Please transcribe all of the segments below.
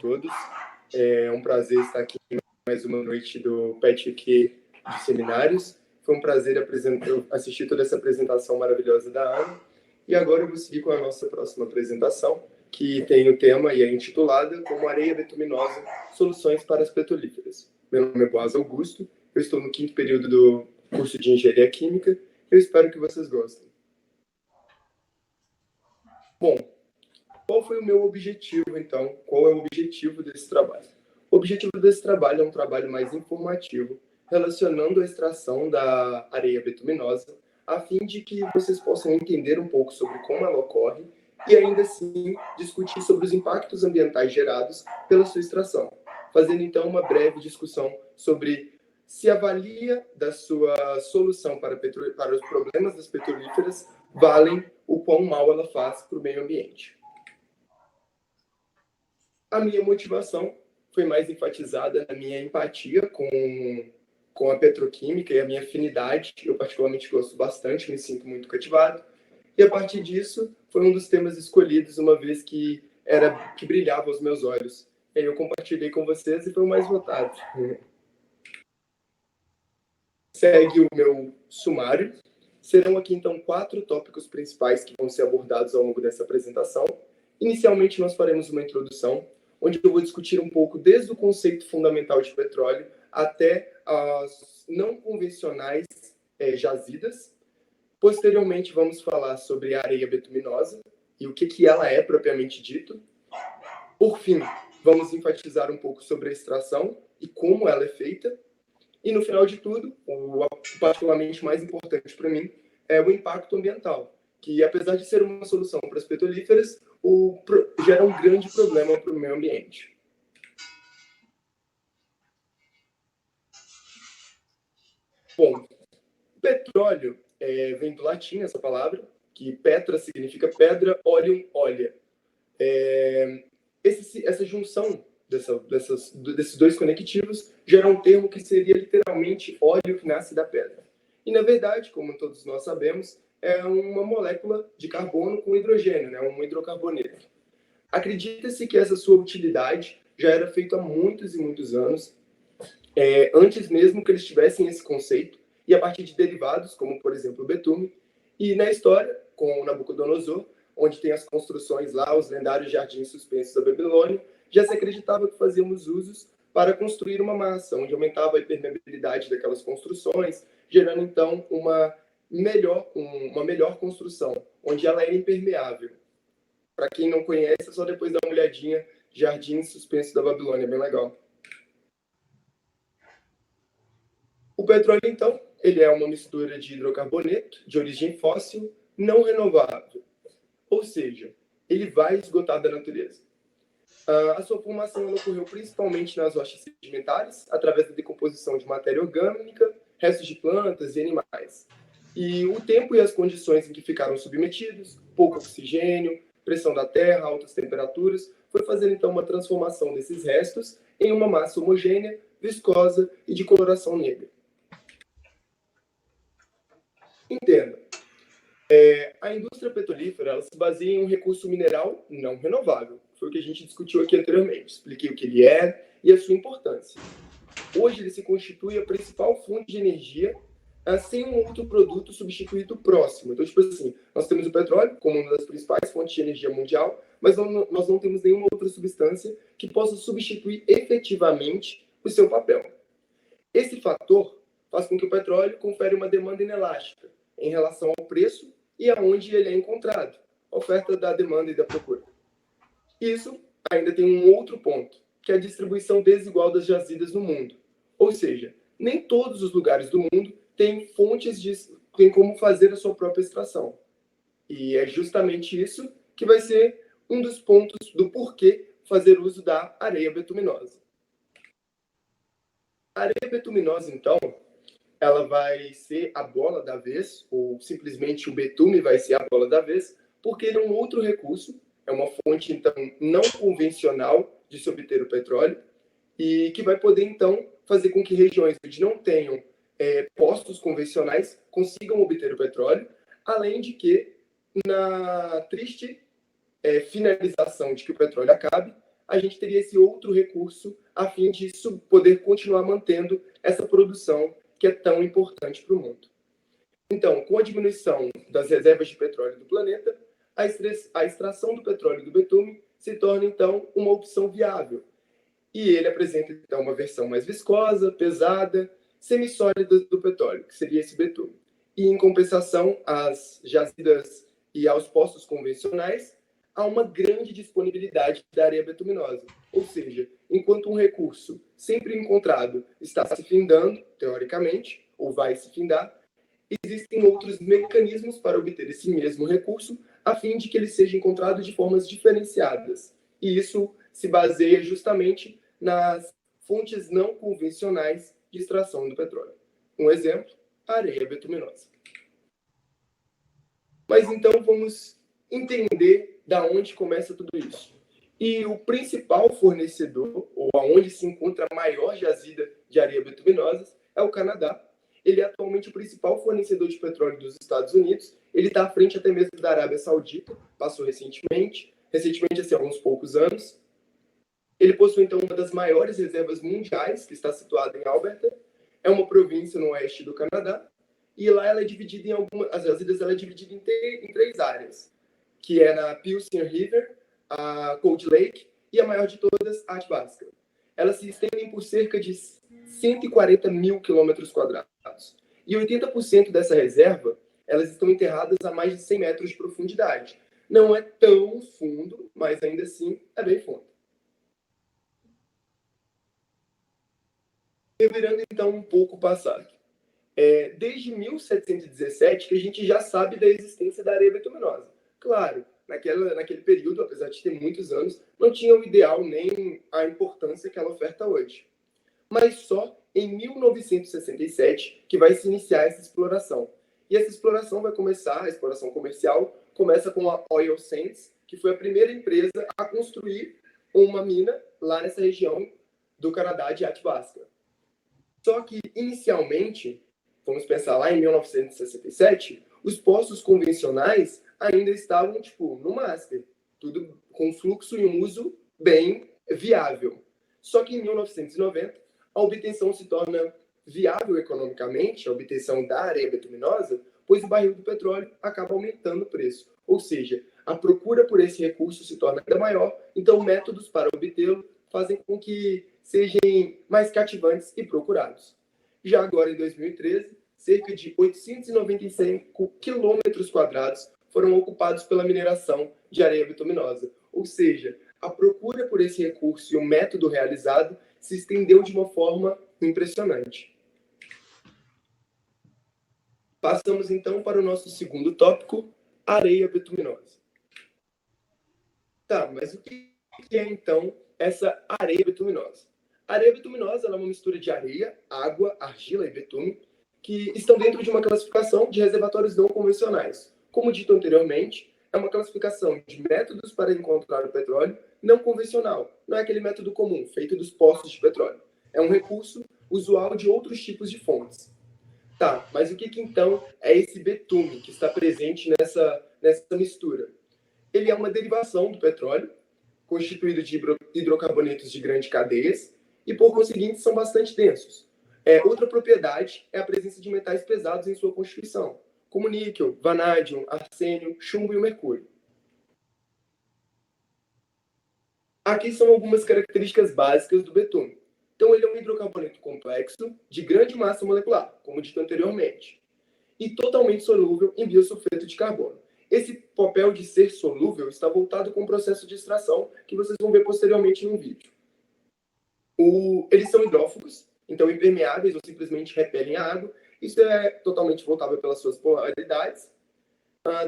todos. É um prazer estar aqui em mais uma noite do PETQ de Seminários. Foi um prazer assistir toda essa apresentação maravilhosa da Ana. E agora eu vou seguir com a nossa próxima apresentação, que tem o tema e é intitulada como Areia Betuminosa, Soluções para as Petrolíferas. Meu nome é Boaz Augusto, eu estou no 5º período do curso de Engenharia Química. Eu espero que vocês gostem. Bom, qual foi o meu objetivo, então? Qual é o objetivo desse trabalho? O objetivo desse trabalho é um trabalho mais informativo, relacionando a extração da areia betuminosa, a fim de que vocês possam entender um pouco sobre como ela ocorre e, ainda assim, discutir sobre os impactos ambientais gerados pela sua extração, fazendo, então, uma breve discussão sobre se a valia da sua solução para os problemas das petrolíferas valem o quão mal ela faz para o meio ambiente. A minha motivação foi mais enfatizada na minha empatia com a petroquímica e a minha afinidade. Eu particularmente gosto bastante, me sinto muito cativado. E a partir disso, foi um dos temas escolhidos, uma vez que brilhava aos meus olhos. E aí eu compartilhei com vocês e foi o mais votado. Segue o meu sumário. Serão aqui, então, 4 tópicos principais que vão ser abordados ao longo dessa apresentação. Inicialmente, nós faremos uma introdução, onde eu vou discutir um pouco desde o conceito fundamental de petróleo até as não convencionais jazidas. Posteriormente, vamos falar sobre a areia betuminosa e o que ela é propriamente dito. Por fim, vamos enfatizar um pouco sobre a extração e como ela é feita. E no final de tudo, o particularmente mais importante para mim é o impacto ambiental, que apesar de ser uma solução para as petrolíferas, gera um grande problema para o meio ambiente. Bom, petróleo vem do latim, essa palavra, que petra significa pedra, oleum, ólea. Essa junção desses dois conectivos gera um termo que seria literalmente óleo que nasce da pedra. E, na verdade, como todos nós sabemos, é uma molécula de carbono com hidrogênio, né? Um hidrocarboneto. Acredita-se que essa sua utilidade já era feita há muitos e muitos anos, antes mesmo que eles tivessem esse conceito, e a partir de derivados, como, por exemplo, o betume. E na história, com Nabucodonosor, onde tem as construções lá, os lendários jardins suspensos da Babilônia, já se acreditava que fazíamos usos para construir uma massa, onde aumentava a impermeabilidade daquelas construções, gerando, então, uma melhor construção, onde ela era impermeável. Para quem não conhece, é só depois dar uma olhadinha, Jardins Suspensos da Babilônia, bem legal. O petróleo, então, ele é uma mistura de hidrocarboneto, de origem fóssil, não renovável. Ou seja, ele vai esgotar da natureza. A sua formação ocorreu principalmente nas rochas sedimentares, através da decomposição de matéria orgânica, restos de plantas e animais. E o tempo e as condições em que ficaram submetidos, pouco oxigênio, pressão da terra, altas temperaturas, foi fazer então uma transformação desses restos em uma massa homogênea, viscosa e de coloração negra. Entenda. A indústria petrolífera ela se baseia em um recurso mineral não renovável. Foi o que a gente discutiu aqui anteriormente. Expliquei o que ele é e a sua importância. Hoje ele se constitui a principal fonte de energia sem um outro produto substituído próximo. Então, tipo assim, nós temos o petróleo como uma das principais fontes de energia mundial, mas nós não temos nenhuma outra substância que possa substituir efetivamente o seu papel. Esse fator faz com que o petróleo confere uma demanda inelástica em relação ao preço e aonde ele é encontrado, a oferta da demanda e da procura. Isso ainda tem um outro ponto, que é a distribuição desigual das jazidas no mundo. Ou seja, nem todos os lugares do mundo têm têm como fazer a sua própria extração. E é justamente isso que vai ser um dos pontos do porquê fazer uso da areia betuminosa. A areia betuminosa, então, ela vai ser a bola da vez, ou simplesmente o betume vai ser a bola da vez, porque ele é um outro recurso, é uma fonte, então, não convencional de se obter o petróleo, e que vai poder, então, fazer com que regiões onde não tenham postos convencionais consigam obter o petróleo, além de que, na triste finalização de que o petróleo acabe, a gente teria esse outro recurso a fim de poder continuar mantendo essa produção que é tão importante para o mundo. Então, com a diminuição das reservas de petróleo do planeta, a extração do petróleo e do betume se torna, então, uma opção viável. E ele apresenta, então, uma versão mais viscosa, pesada, semissólida do petróleo, que seria esse betume. E, em compensação, às jazidas e aos poços convencionais, há uma grande disponibilidade da areia betuminosa. Ou seja, enquanto um recurso sempre encontrado está se findando, teoricamente, ou vai se findar, existem outros mecanismos para obter esse mesmo recurso, a fim de que ele seja encontrado de formas diferenciadas. E isso se baseia justamente nas fontes não convencionais de extração do petróleo. Um exemplo, a areia betuminosa. Mas então vamos entender da onde começa tudo isso. E o principal fornecedor, ou aonde se encontra a maior jazida de areia betuminosa, é o Canadá. Ele é atualmente o principal fornecedor de petróleo dos Estados Unidos. Ele está à frente até mesmo da Arábia Saudita, passou recentemente assim, há uns poucos anos. Ele possui, então, uma das maiores reservas mundiais, que está situada em Alberta. É uma província no oeste do Canadá. E lá ela é dividida as jazidas ela é dividida em 3 áreas, que é na Pilsner River, a Cold Lake e a maior de todas, a Athabasca. Elas se estendem por cerca de 140 mil quilômetros quadrados. E 80% dessa reserva, elas estão enterradas a mais de 100 metros de profundidade. Não é tão fundo, mas ainda assim é bem fundo. Revirando então um pouco o passado. Desde 1717 que a gente já sabe da existência da areia betuminosa. Claro, naquele período, apesar de ter muitos anos, não tinha o ideal nem a importância que ela oferta hoje. Mas só em 1967 que vai se iniciar essa exploração. E essa exploração vai começar, a exploração comercial, começa com a Oil Sands, que foi a primeira empresa a construir uma mina lá nessa região do Canadá de Athabasca. Só que, inicialmente, vamos pensar lá em 1967, os poços convencionais ainda estavam, no master. Tudo com fluxo e um uso bem viável. Só que em 1990, a obtenção se torna viável economicamente, a obtenção da areia betuminosa, pois o barril do petróleo acaba aumentando o preço. Ou seja, a procura por esse recurso se torna ainda maior, então métodos para obtê-lo fazem com que sejam mais cativantes e procurados. Já agora, em 2013, cerca de 895 quilômetros quadrados foram ocupados pela mineração de areia betuminosa. Ou seja, a procura por esse recurso e o método realizado se estendeu de uma forma impressionante. Passamos então para o nosso segundo tópico, areia betuminosa. Tá, mas o que é então essa areia betuminosa? A areia betuminosa é uma mistura de areia, água, argila e betume, que estão dentro de uma classificação de reservatórios não convencionais. Como dito anteriormente, é uma classificação de métodos para encontrar o petróleo não convencional. Não é aquele método comum, feito dos poços de petróleo. É um recurso usual de outros tipos de fontes. Tá, mas o que então é esse betume que está presente nessa mistura? Ele é uma derivação do petróleo, constituído de hidrocarbonetos de grandes cadeias, e por conseguinte são bastante densos. Outra propriedade é a presença de metais pesados em sua constituição, como níquel, vanádio, arsênio, chumbo e o mercúrio. Aqui são algumas características básicas do betume. Então, ele é um hidrocarboneto complexo de grande massa molecular, como dito anteriormente, e totalmente solúvel em biosulfeto de carbono. Esse papel de ser solúvel está voltado com o processo de extração, que vocês vão ver posteriormente no vídeo. Eles são hidrófugos, então impermeáveis ou simplesmente repelem a água. Isso é totalmente voltável pelas suas polaridades.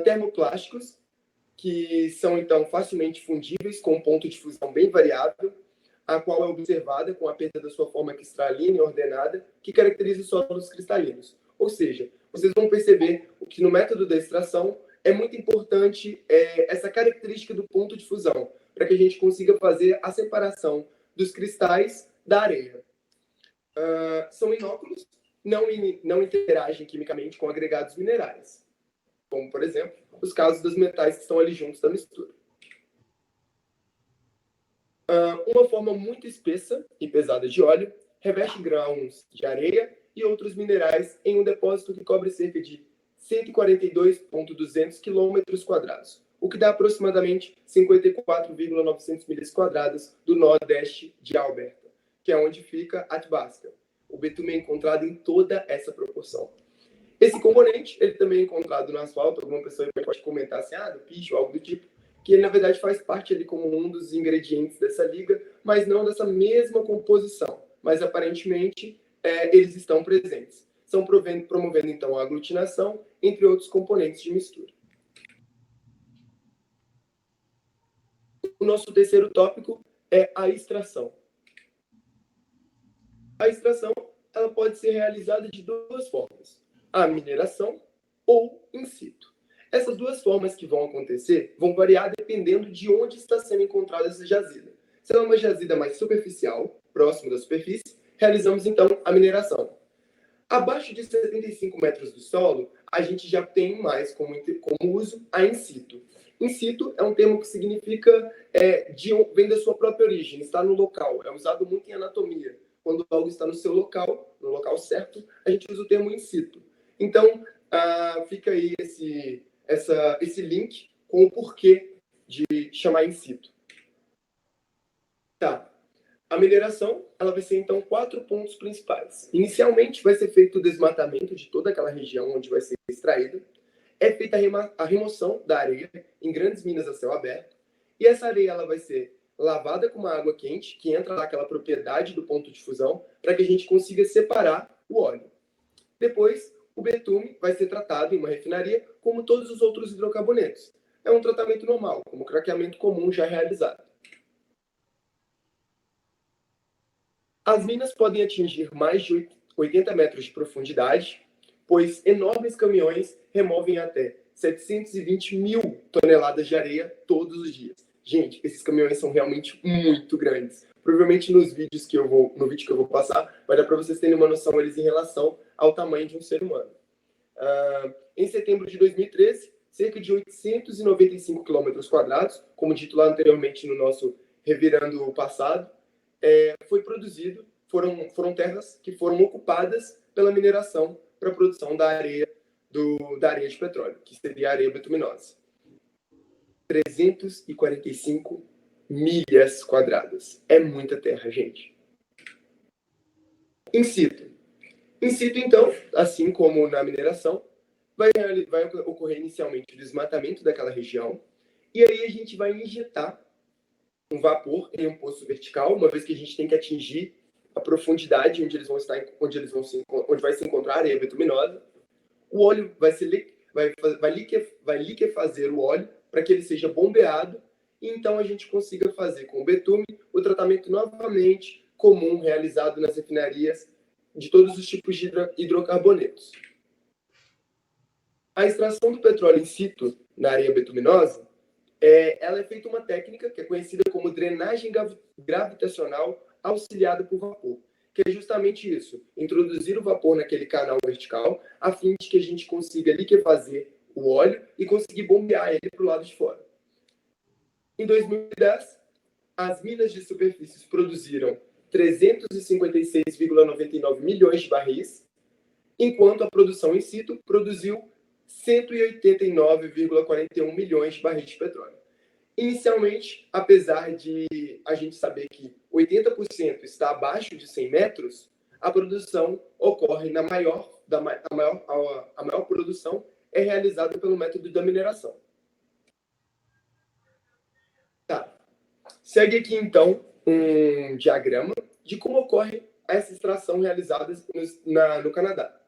Termoplásticos, que são então facilmente fundíveis, com um ponto de fusão bem variável, a qual é observada com a perda da sua forma cristalina e ordenada, que caracteriza os sólidos cristalinos. Ou seja, vocês vão perceber que no método da extração é muito importante essa característica do ponto de fusão, para que a gente consiga fazer a separação dos cristais da areia. São inóculos, não interagem quimicamente com agregados minerais, como, por exemplo, os casos dos metais que estão ali juntos da mistura. Uma forma muito espessa e pesada de óleo reveste grãos de areia e outros minerais em um depósito que cobre cerca de 142.200 km², o que dá aproximadamente 54,900 milhas quadradas do nordeste de Alberta, que é onde fica Athabasca. O betume é encontrado em toda essa proporção. Esse componente, ele também é encontrado no asfalto. Alguma pessoa pode comentar assim, do picho, algo do tipo, que ele, na verdade, faz parte ali como um dos ingredientes dessa liga, mas não dessa mesma composição. Mas, aparentemente, eles estão presentes. Estão promovendo, então, a aglutinação, entre outros componentes de mistura. O nosso terceiro tópico é a extração. A extração, ela pode ser realizada de duas formas: a mineração ou in situ. Essas duas formas que vão acontecer vão variar dependendo de onde está sendo encontrada essa jazida. Se ela é uma jazida mais superficial, próximo da superfície, realizamos então a mineração. Abaixo de 75 metros do solo, a gente já tem mais como uso a in situ. In situ é um termo que significa, vem da sua própria origem, está no local, é usado muito em anatomia. Quando algo está no seu local, no local certo, a gente usa o termo in situ. Então, fica aí esse link com o porquê de chamar in situ. Tá. A mineração, ela vai ser, então, 4 pontos principais. Inicialmente, vai ser feito o desmatamento de toda aquela região onde vai ser extraída. É feita a remoção da areia em grandes minas a céu aberto. E essa areia, ela vai ser lavada com uma água quente, que entra naquela propriedade do ponto de fusão, para que a gente consiga separar o óleo. Depois, o betume vai ser tratado em uma refinaria, como todos os outros hidrocarbonetos. É um tratamento normal, como o craqueamento comum já realizado. As minas podem atingir mais de 80 metros de profundidade, pois enormes caminhões removem até 720 mil toneladas de areia todos os dias. Gente, esses caminhões são realmente muito grandes. Provavelmente no vídeo que eu vou passar, vai dar para vocês terem uma noção eles em relação ao tamanho de um ser humano. Em setembro de 2013, cerca de 895 km², como dito lá anteriormente no nosso Revirando o Passado, foi produzido, foram terras que foram ocupadas pela mineração para a produção da areia de petróleo, que seria a areia betuminosa. 345 milhas quadradas. É muita terra, gente. In situ. In situ, então, assim como na mineração, vai ocorrer inicialmente o desmatamento daquela região, e aí a gente vai injetar um vapor em um poço vertical, uma vez que a gente tem que atingir a profundidade onde vai se encontrar a areia betuminosa. O óleo vai liquefazer o óleo para que ele seja bombeado, e então a gente consiga fazer com o betume o tratamento novamente comum realizado nas refinarias de todos os tipos de hidrocarbonetos. A extração do petróleo in situ na areia betuminosa, ela é feita uma técnica que é conhecida como drenagem gravitacional auxiliada por vapor, que é justamente isso, introduzir o vapor naquele canal vertical, a fim de que a gente consiga liquefazer o óleo e conseguir bombear ele para o lado de fora. Em 2010, as minas de superfície produziram 356,99 milhões de barris, enquanto a produção in situ produziu 189,41 milhões de barris de petróleo. Inicialmente, apesar de a gente saber que 80% está abaixo de 100 metros, a produção ocorre a maior produção é realizada pelo método da mineração. Tá. Segue aqui, então, um diagrama de como ocorre essa extração realizada no Canadá.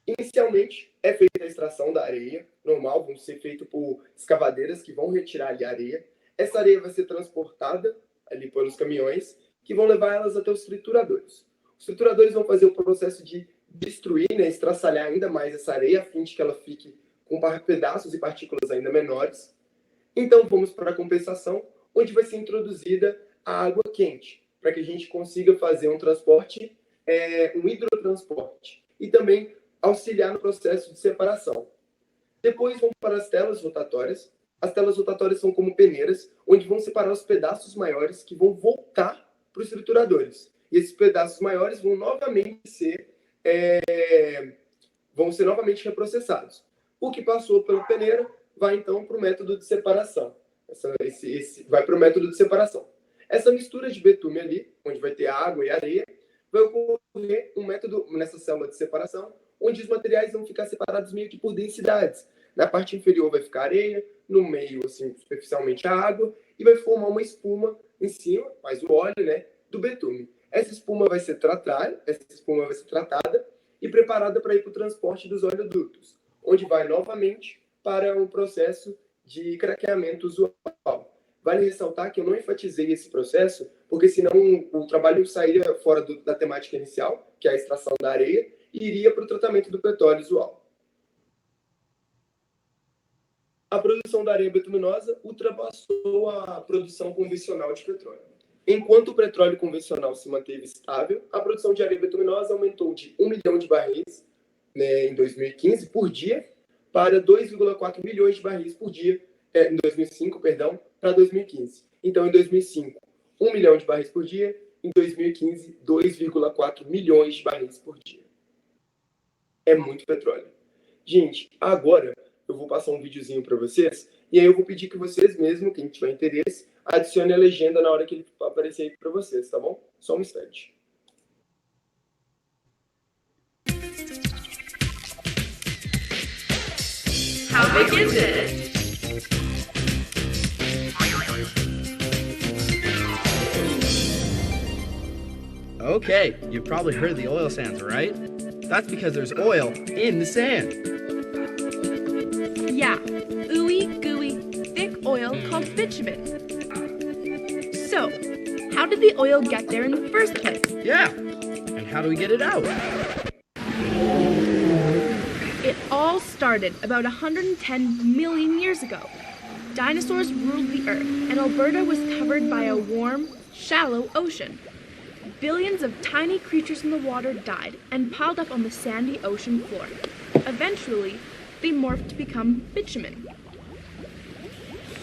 Inicialmente, é feita a extração da areia, normal, vão ser feitas por escavadeiras que vão retirar ali a areia. Essa areia vai ser transportada ali pelos caminhões, que vão levar elas até os trituradores. Os trituradores vão fazer o processo de destruir, estraçalhar ainda mais essa areia, a fim de que ela fique com pedaços e partículas ainda menores. Então, vamos para a compensação, onde vai ser introduzida a água quente, para que a gente consiga fazer um transporte, um hidrotransporte. E também auxiliar no processo de separação. Depois vão para as telas rotatórias, As telas rotatórias são como peneiras, onde vão separar os pedaços maiores que vão voltar para os trituradores. E esses pedaços maiores vão ser novamente reprocessados. O que passou pela peneira vai então para o método de separação. Vai para o método de separação. Essa mistura de betume ali, onde vai ter água e areia, vai ocorrer um método nessa célula de separação, onde os materiais vão ficar separados meio que por densidades. Na parte inferior vai ficar areia, no meio, assim, superficialmente a água, e vai formar uma espuma em cima, mais o óleo, né, do betume. Essa espuma vai ser tratada e preparada para ir para o transporte dos oleodutos, onde vai novamente para um processo de craqueamento usual. Vale ressaltar que eu não enfatizei esse processo, porque senão o trabalho sairia fora da temática inicial, que é a extração da areia, e iria para o tratamento do petróleo usual. A produção da areia betuminosa ultrapassou a produção convencional de petróleo. Enquanto o petróleo convencional se manteve estável, a produção de areia betuminosa aumentou de 1 milhão de barris, né, em 2015 por dia para 2,4 milhões de barris por dia, em 2005, perdão, para 2015. Então, em 2005, 1 milhão de barris por dia, em 2015, 2,4 milhões de barris por dia. É muito petróleo. Gente, agora eu vou passar um videozinho para vocês, e aí eu vou pedir que vocês mesmos, quem tiver interesse, adicione a legenda na hora que ele aparecer aí para vocês, tá bom? Só um instante. How big is it? Okay, you've probably heard the oil sands, right? That's because there's oil in the sand. Yeah, ooey gooey, thick oil called bitumen. So, how did the oil get there in the first place? Yeah, and how do we get it out? It all started about 110 million years ago. Dinosaurs ruled the earth, and Alberta was covered by a warm, shallow ocean. Billions of tiny creatures in the water died and piled up on the sandy ocean floor. Eventually, they morphed to become bitumen.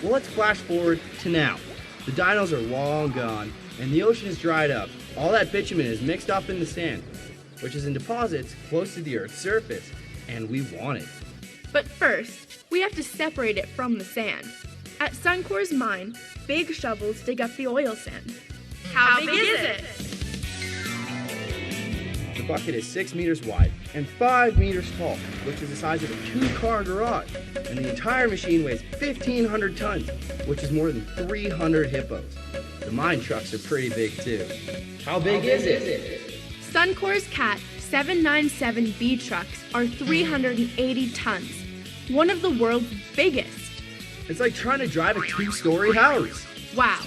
Well, let's flash forward to now. The dinos are long gone, and the ocean is dried up. All that bitumen is mixed up in the sand, which is in deposits close to the Earth's surface, and we want it. But first, we have to separate it from the sand. At Suncor's mine, big shovels dig up the oil sand. How big is it? The bucket is 6 meters wide and 5 meters tall, which is the size of a 2-car garage. And the entire machine weighs 1,500 tons, which is more than 300 hippos. The mine trucks are pretty big too. How big is it? Suncor's Cat 797B trucks are 380 tons, one of the world's biggest. It's like trying to drive a 2-story house. Wow.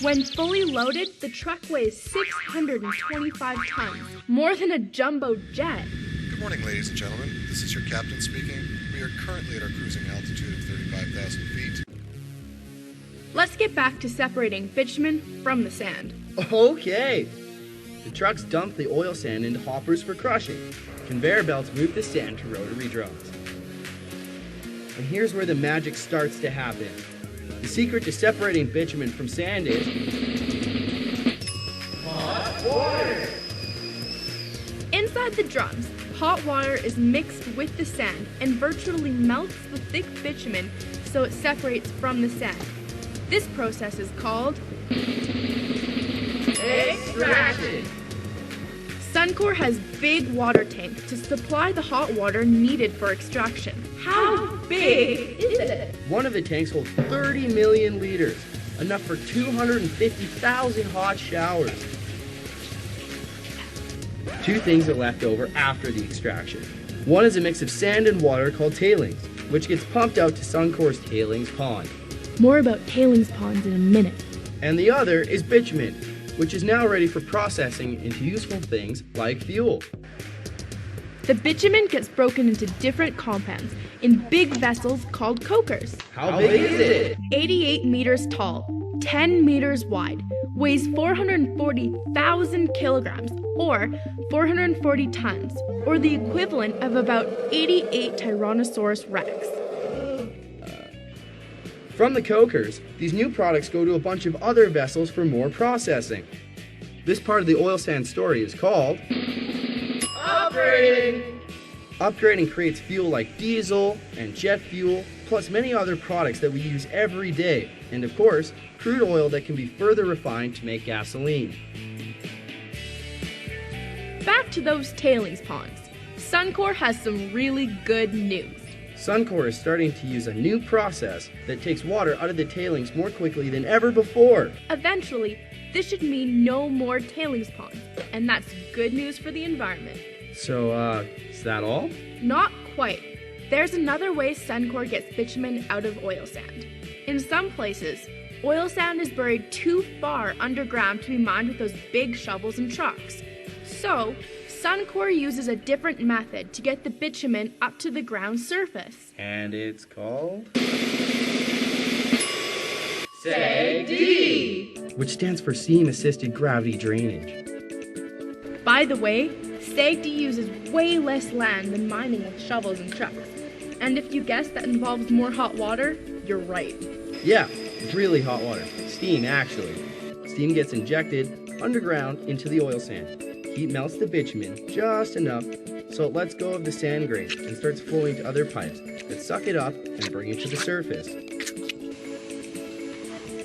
When fully loaded, the truck weighs 625 tons, more than a jumbo jet. Good morning, ladies and gentlemen. This is your captain speaking. We are currently at our cruising altitude of 35,000 feet. Let's get back to separating bitumen from the sand. Okay. The trucks dump the oil sand into hoppers for crushing. Conveyor belts move the sand to rotary drums. And here's where the magic starts to happen. The secret to separating bitumen from sand is hot water. Inside the drums, hot water is mixed with the sand and virtually melts the thick bitumen so it separates from the sand. This process is called extraction. Suncor has big water tanks to supply the hot water needed for extraction. How big is it? One of the tanks holds 30 million liters, enough for 250,000 hot showers. 2 things are left over after the extraction. One is a mix of sand and water called tailings, which gets pumped out to Suncor's tailings pond. More about tailings ponds in a minute. And the other is bitumen, which is now ready for processing into useful things like fuel. The bitumen gets broken into different compounds in big vessels called cokers. How big is it? 88 meters tall, 10 meters wide, weighs 440,000 kilograms, or 440 tons, or the equivalent of about 88 Tyrannosaurus rex. From the cokers, these new products go to a bunch of other vessels for more processing. This part of the oil sand story is called Upgrading. Upgrading creates fuel like diesel and jet fuel, plus many other products that we use every day, and of course, crude oil that can be further refined to make gasoline. Back to those tailings ponds. Suncor has some really good news. Suncor is starting to use a new process that takes water out of the tailings more quickly than ever before. Eventually, this should mean no more tailings ponds, and that's good news for the environment. So, is that all? Not quite. There's another way Suncor gets bitumen out of oil sand. In some places, oil sand is buried too far underground to be mined with those big shovels and trucks. So, Suncor uses a different method to get the bitumen up to the ground surface. And it's called SAGD, which stands for Steam Assisted Gravity Drainage. By the way, SAGD uses way less land than mining with shovels and trucks. And if you guess that involves more hot water, you're right. Yeah, really hot water. Steam, actually. Steam gets injected underground into the oil sand. Heat melts the bitumen just enough so it lets go of the sand grains and starts flowing to other pipes that suck it up and bring it to the surface.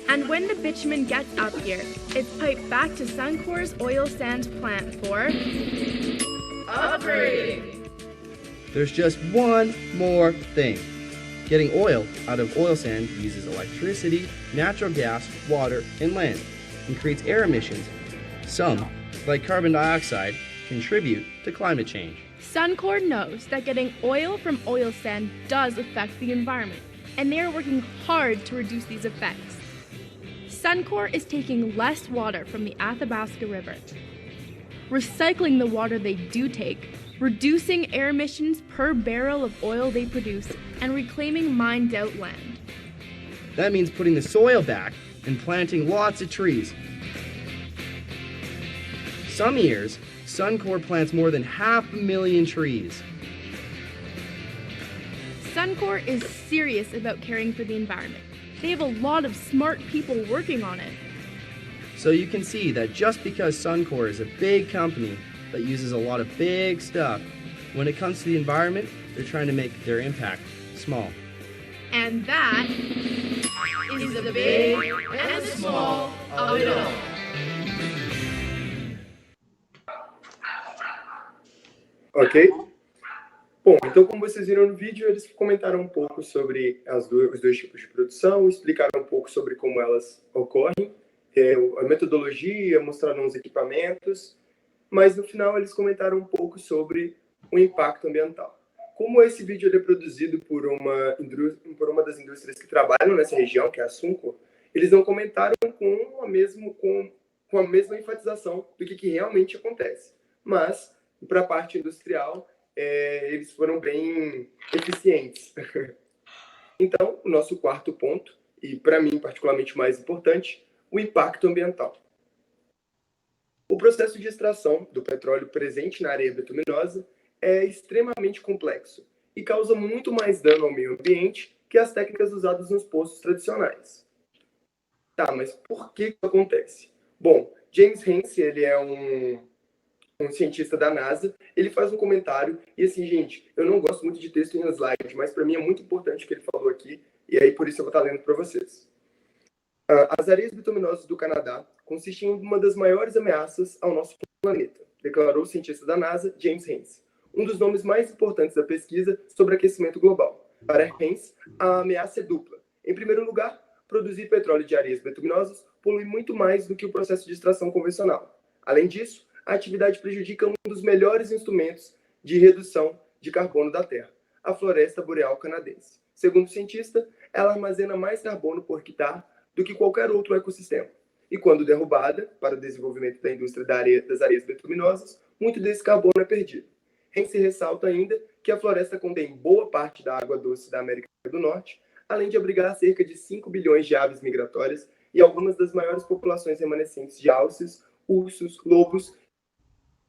And when the bitumen gets up here, it's piped back to Suncor's oil sands plant for upgrading. There's just one more thing. Getting oil out of oil sand uses electricity, natural gas, water, and land, and creates air emissions. Some, like carbon dioxide, contribute to climate change. Suncor knows that getting oil from oil sand does affect the environment, and they are working hard to reduce these effects. Suncor is taking less water from the Athabasca River, recycling the water they do take, reducing air emissions per barrel of oil they produce, and reclaiming mined out land. That means putting the soil back and planting lots of trees. Some years, Suncor plants more than 500,000 trees. Suncor is serious about caring for the environment. They have a lot of smart people working on it. So you can see that just because Suncor is a big company that uses a lot of big stuff, when it comes to the environment, they're trying to make their impact small. And that is the big and the small of it all. Ok? Bom, então como vocês viram no vídeo, eles comentaram um pouco sobre os dois tipos de produção, explicaram um pouco sobre como elas ocorrem, a metodologia, mostraram os equipamentos, mas no final eles comentaram um pouco sobre o impacto ambiental. Como esse vídeo é produzido por uma das indústrias que trabalham nessa região, que é a Suncor, eles não comentaram com a mesma enfatização do que realmente acontece. Mas, para a parte industrial, eles foram bem eficientes. Então, o nosso quarto ponto, e para mim particularmente o mais importante, o impacto ambiental. O processo de extração do petróleo presente na areia bituminosa é extremamente complexo e causa muito mais dano ao meio ambiente que as técnicas usadas nos poços tradicionais. Tá, mas por que isso acontece? Bom, James Hansen, ele é um cientista da NASA, ele faz um comentário, e assim, gente, eu não gosto muito de texto em slide, mas para mim é muito importante o que ele falou aqui, e aí por isso eu vou estar lendo para vocês. As areias bituminosas do Canadá consistem em uma das maiores ameaças ao nosso planeta, declarou o cientista da NASA, James Hansen, um dos nomes mais importantes da pesquisa sobre aquecimento global. Para Hansen, a ameaça é dupla. Em primeiro lugar, produzir petróleo de areias bituminosas polui muito mais do que o processo de extração convencional. Além disso, a atividade prejudica um dos melhores instrumentos de redução de carbono da Terra, a floresta boreal canadense. Segundo o cientista, ela armazena mais carbono por hectare do que qualquer outro ecossistema. E quando derrubada para o desenvolvimento da indústria das areias bituminosas, muito desse carbono é perdido. Hansen ressalta ainda que a floresta contém boa parte da água doce da América do Norte, além de abrigar cerca de 5 bilhões de aves migratórias e algumas das maiores populações remanescentes de alces, ursos, lobos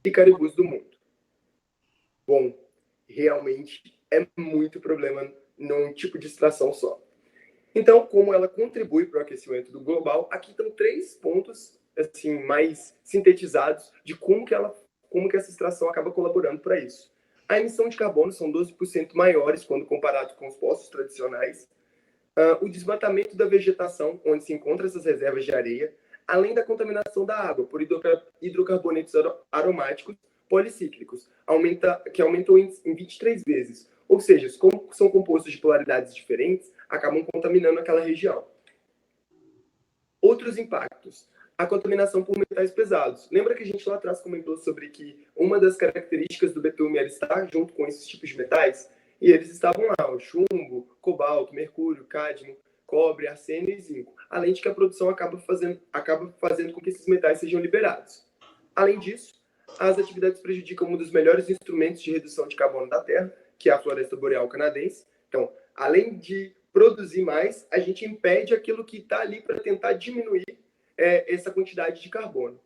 e caribus do mundo. Bom, realmente é muito problema num tipo de extração só. Então, como ela contribui para o aquecimento do global, aqui estão 3 pontos assim, mais sintetizados de como que essa extração acaba colaborando para isso. A emissão de carbono são 12% maiores quando comparado com os poços tradicionais. O desmatamento da vegetação, onde se encontram essas reservas de areia, além da contaminação da água por hidrocarbonetos aromáticos policíclicos, que aumentou em 23 vezes. Ou seja, como são compostos de polaridades diferentes, acabam contaminando aquela região. Outros impactos. A contaminação por metais pesados. Lembra que a gente lá atrás comentou sobre que uma das características do betume era estar junto com esses tipos de metais? E eles estavam lá, o chumbo, cobalto, mercúrio, cádmio, cobre, arsênio e zinco. Além de que a produção acaba fazendo com que esses metais sejam liberados. Além disso, as atividades prejudicam um dos melhores instrumentos de redução de carbono da Terra, que é a floresta boreal canadense. Então, além de produzir mais, a gente impede aquilo que está ali para tentar diminuir essa quantidade de carbono.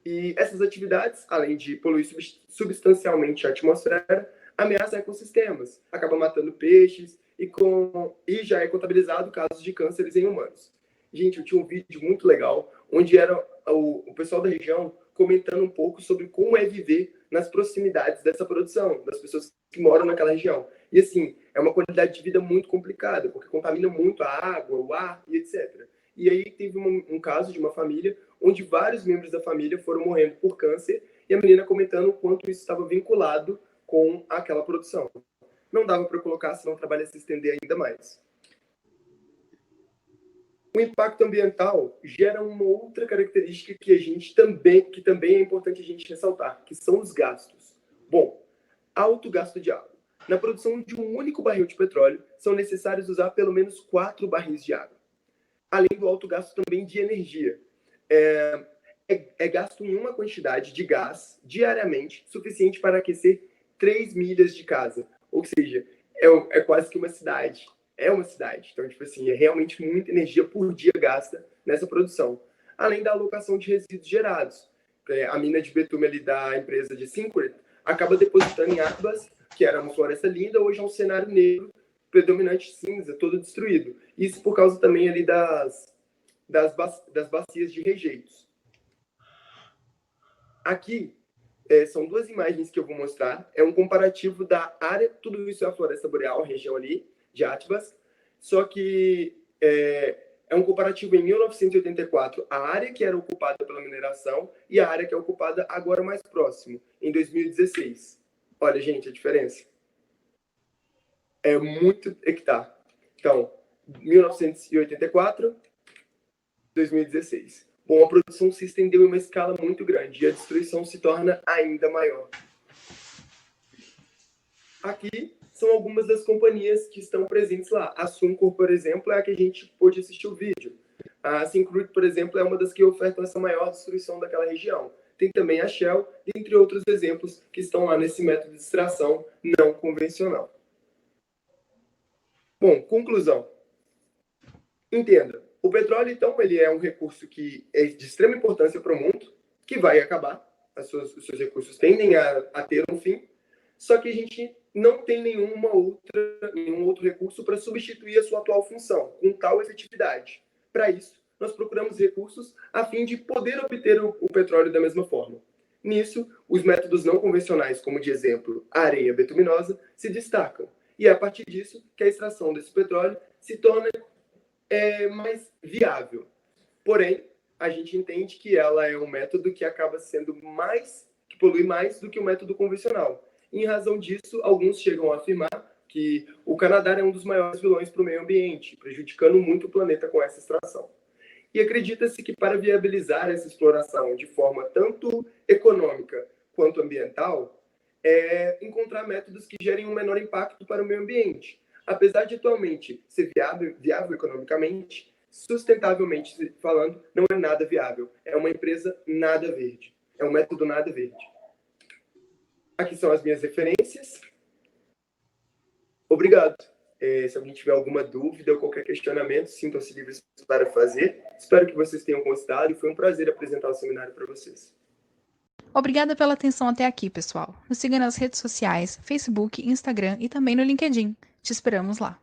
E essas atividades, além de poluir substancialmente a atmosfera, ameaçam ecossistemas, acabam matando peixes e já é contabilizado casos de cânceres em humanos. Gente, eu tinha um vídeo muito legal, onde era o pessoal da região comentando um pouco sobre como é viver nas proximidades dessa produção, das pessoas que moram naquela região. E assim, é uma qualidade de vida muito complicada, porque contamina muito a água, o ar e etc. E aí teve um caso de uma família onde vários membros da família foram morrendo por câncer e a menina comentando o quanto isso estava vinculado com aquela produção. Não dava para colocar, senão o trabalho ia se estender ainda mais. O impacto ambiental gera uma outra característica que também é importante a gente ressaltar, que são os gastos. Bom, alto gasto de água. Na produção de um único barril de petróleo, são necessários usar pelo menos 4 barris de água. Além do alto gasto também de energia. É gasto em uma quantidade de gás diariamente suficiente para aquecer 3 milhas de casa. Ou seja, é quase que uma cidade. É uma cidade. Então, tipo assim, é realmente muita energia por dia gasta nessa produção. Além da alocação de resíduos gerados. A mina de betume ali da empresa de Syncrude acaba depositando em Atbas, que era uma floresta linda, hoje é um cenário negro, predominante cinza, todo destruído. Isso por causa também ali das bacias de rejeitos. Aqui são 2 imagens que eu vou mostrar. É um comparativo da área, tudo isso é a floresta boreal, a região ali de Atbas, só que é um comparativo em 1984, a área que era ocupada pela mineração e a área que é ocupada agora mais próximo, em 2016. Olha, gente, a diferença. É muito hectare. Então, 1984, 2016. Bom, a produção se estendeu em uma escala muito grande e a destruição se torna ainda maior. Aqui são algumas das companhias que estão presentes lá. A Suncor, por exemplo, é a que a gente pôde assistir o vídeo. A Syncrude, por exemplo, é uma das que ofertam essa maior destruição daquela região. Tem também a Shell, entre outros exemplos que estão lá nesse método de extração não convencional. Bom, conclusão. Entenda, o petróleo, então, ele é um recurso que é de extrema importância para o mundo, que vai acabar. Os seus recursos tendem a ter um fim, só que a gente não tem nenhum outro recurso para substituir a sua atual função, com tal efetividade. Para isso, nós procuramos recursos a fim de poder obter o petróleo da mesma forma. Nisso, os métodos não convencionais, como de exemplo a areia betuminosa, se destacam. E é a partir disso que a extração desse petróleo se torna mais viável. Porém, a gente entende que ela é um método que acaba sendo que polui mais do que o método convencional. E, em razão disso, alguns chegam a afirmar que o Canadá é um dos maiores vilões para o meio ambiente, prejudicando muito o planeta com essa extração. E acredita-se que para viabilizar essa exploração de forma tanto econômica quanto ambiental, encontrar métodos que gerem um menor impacto para o meio ambiente. Apesar de atualmente ser viável economicamente, sustentavelmente falando, não é nada viável. É uma empresa nada verde. É um método nada verde. Aqui são as minhas referências. Obrigado. Se alguém tiver alguma dúvida ou qualquer questionamento, sintam-se livres para fazer. Espero que vocês tenham gostado e foi um prazer apresentar o seminário para vocês. Obrigada pela atenção até aqui, pessoal. Nos siga nas redes sociais, Facebook, Instagram e também no LinkedIn. Te esperamos lá.